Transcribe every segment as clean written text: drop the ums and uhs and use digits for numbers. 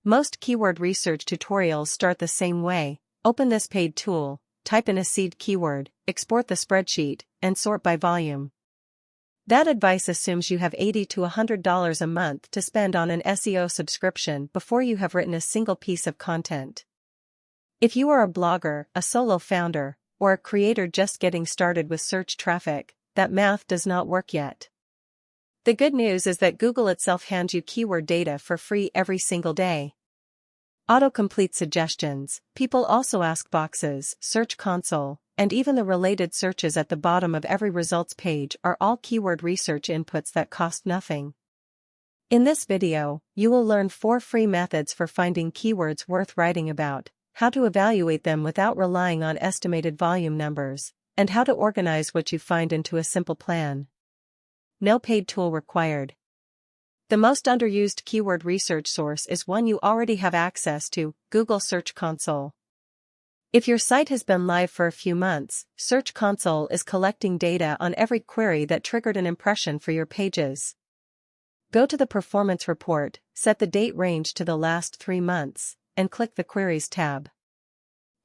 Most keyword research tutorials start the same way. Open this paid tool, type in a seed keyword, export the spreadsheet, and sort by volume. That advice assumes you have $80 to $100 a month to spend on an SEO subscription before you have written a single piece of content. If you are a blogger, a solo founder, or a creator just getting started with search traffic, that math does not work yet. The good news is that Google itself hands you keyword data for free every single day. Autocomplete suggestions, people also ask boxes, Search Console, and even the related searches at the bottom of every results page are all keyword research inputs that cost nothing. In this video, you will learn 4 free methods for finding keywords worth writing about, how to evaluate them without relying on estimated volume numbers, and how to organize what you find into a simple plan. No paid tool required. The most underused keyword research source is one you already have access to, Google Search Console. If your site has been live for a few months, Search Console is collecting data on every query that triggered an impression for your pages. Go to the Performance Report, set the date range to the last 3 months, and click the Queries tab.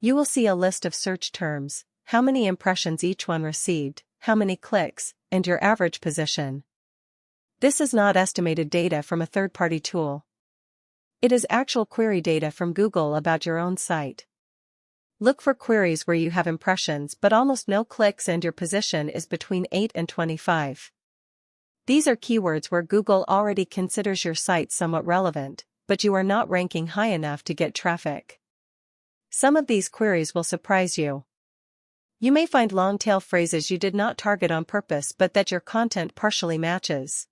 You will see a list of search terms, how many impressions each one received, how many clicks, and your average position. This is not estimated data from a third-party tool. It is actual query data from Google about your own site. Look for queries where you have impressions but almost no clicks and your position is between 8 and 25. These are keywords where Google already considers your site somewhat relevant, but you are not ranking high enough to get traffic. Some of these queries will surprise you. You may find long-tail phrases you did not target on purpose but that your content partially matches.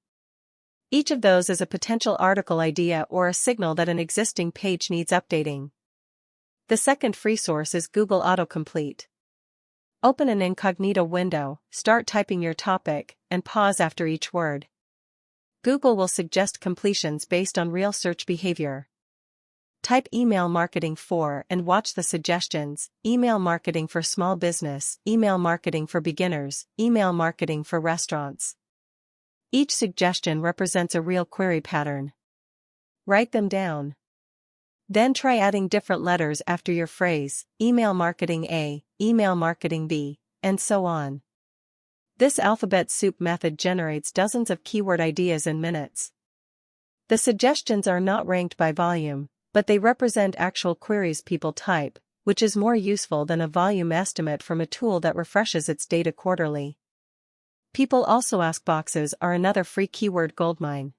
Each of those is a potential article idea or a signal that an existing page needs updating. The second free source is Google Autocomplete. Open an incognito window, start typing your topic, and pause after each word. Google will suggest completions based on real search behavior. Type email marketing for and watch the suggestions, email marketing for small business, email marketing for beginners, email marketing for restaurants. Each suggestion represents a real query pattern. Write them down. Then try adding different letters after your phrase, email marketing A, email marketing B, and so on. This alphabet soup method generates dozens of keyword ideas in minutes. The suggestions are not ranked by volume, but they represent actual queries people type, which is more useful than a volume estimate from a tool that refreshes its data quarterly. People also ask boxes are another free keyword goldmine.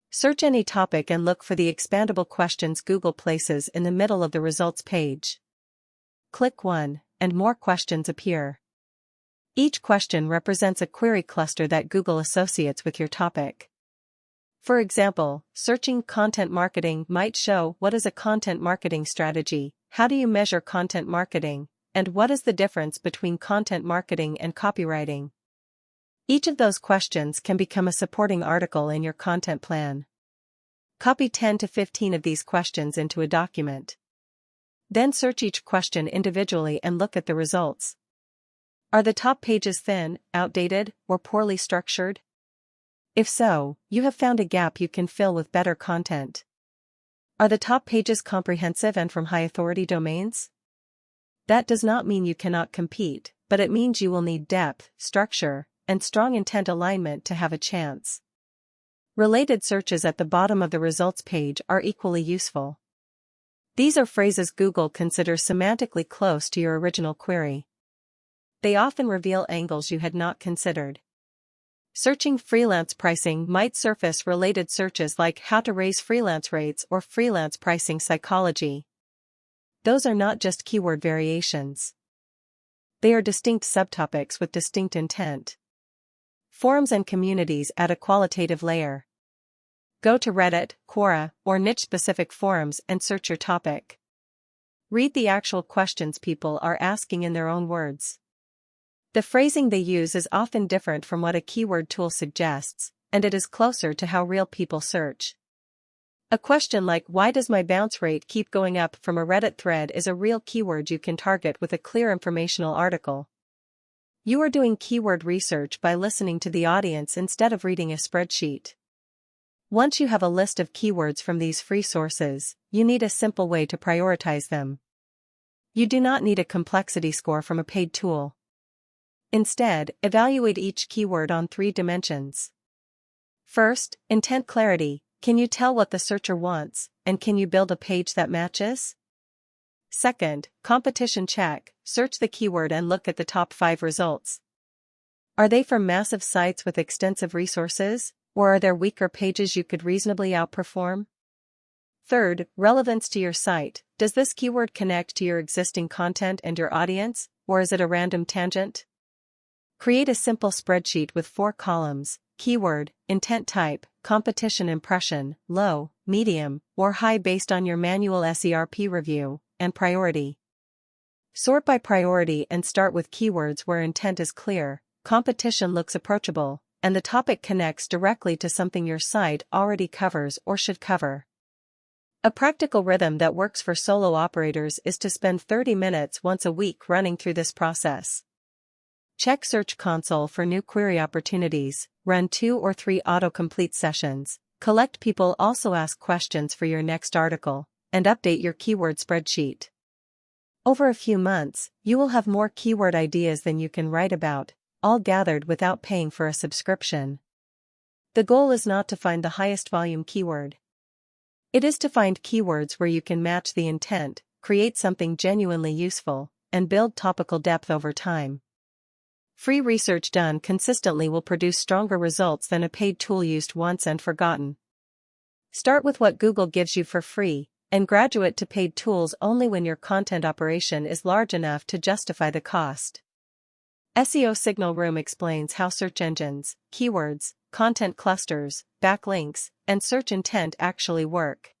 Search any topic and look for the expandable questions Google places in the middle of the results page. Click one, and more questions appear. Each question represents a query cluster that Google associates with your topic. For example, searching content marketing might show what is a content marketing strategy, how do you measure content marketing, and what is the difference between content marketing and copywriting. Each of those questions can become a supporting article in your content plan. Copy 10 to 15 of these questions into a document. Then search each question individually and look at the results. Are the top pages thin, outdated, or poorly structured? If so, you have found a gap you can fill with better content. Are the top pages comprehensive and from high-authority domains? That does not mean you cannot compete, but it means you will need depth, structure, and strong intent alignment to have a chance. Related searches at the bottom of the results page are equally useful. These are phrases Google considers semantically close to your original query. They often reveal angles you had not considered. Searching freelance pricing might surface related searches like how to raise freelance rates or freelance pricing psychology. Those are not just keyword variations. They are distinct subtopics with distinct intent. Forums and communities add a qualitative layer. Go to Reddit, Quora, or niche-specific forums and search your topic. Read the actual questions people are asking in their own words. The phrasing they use is often different from what a keyword tool suggests, and it is closer to how real people search. A question like "Why does my bounce rate keep going up?" from a Reddit thread is a real keyword you can target with a clear informational article. You are doing keyword research by listening to the audience instead of reading a spreadsheet. Once you have a list of keywords from these free sources, you need a simple way to prioritize them. You do not need a complexity score from a paid tool. Instead, evaluate each keyword on 3 dimensions. First, intent clarity. Can you tell what the searcher wants, and can you build a page that matches? Second, competition check. Search the keyword and look at the top 5 results. Are they from massive sites with extensive resources, or are there weaker pages you could reasonably outperform? Third, relevance to your site. Does this keyword connect to your existing content and your audience, or is it a random tangent? Create a simple spreadsheet with 4 columns: keyword, intent type, competition impression, low, medium, or high based on your manual SERP review, and priority. Sort by priority and start with keywords where intent is clear, competition looks approachable, and the topic connects directly to something your site already covers or should cover. A practical rhythm that works for solo operators is to spend 30 minutes once a week running through this process. Check Search Console for new query opportunities, run 2 or 3 autocomplete sessions, collect people also ask questions for your next article, and update your keyword spreadsheet. Over a few months, you will have more keyword ideas than you can write about, all gathered without paying for a subscription. The goal is not to find the highest volume keyword. It is to find keywords where you can match the intent, create something genuinely useful, and build topical depth over time. Free research done consistently will produce stronger results than a paid tool used once and forgotten. Start with what Google gives you for free, and graduate to paid tools only when your content operation is large enough to justify the cost. SEO Signal Room explains how search engines, keywords, content clusters, backlinks, and search intent actually work.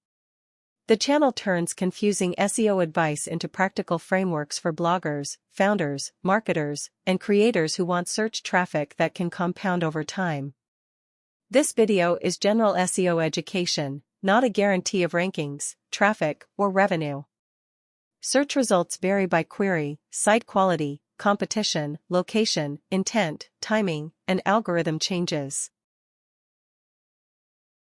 The channel turns confusing SEO advice into practical frameworks for bloggers, founders, marketers, and creators who want search traffic that can compound over time. This video is general SEO education, not a guarantee of rankings, traffic, or revenue. Search results vary by query, site quality, competition, location, intent, timing, and algorithm changes.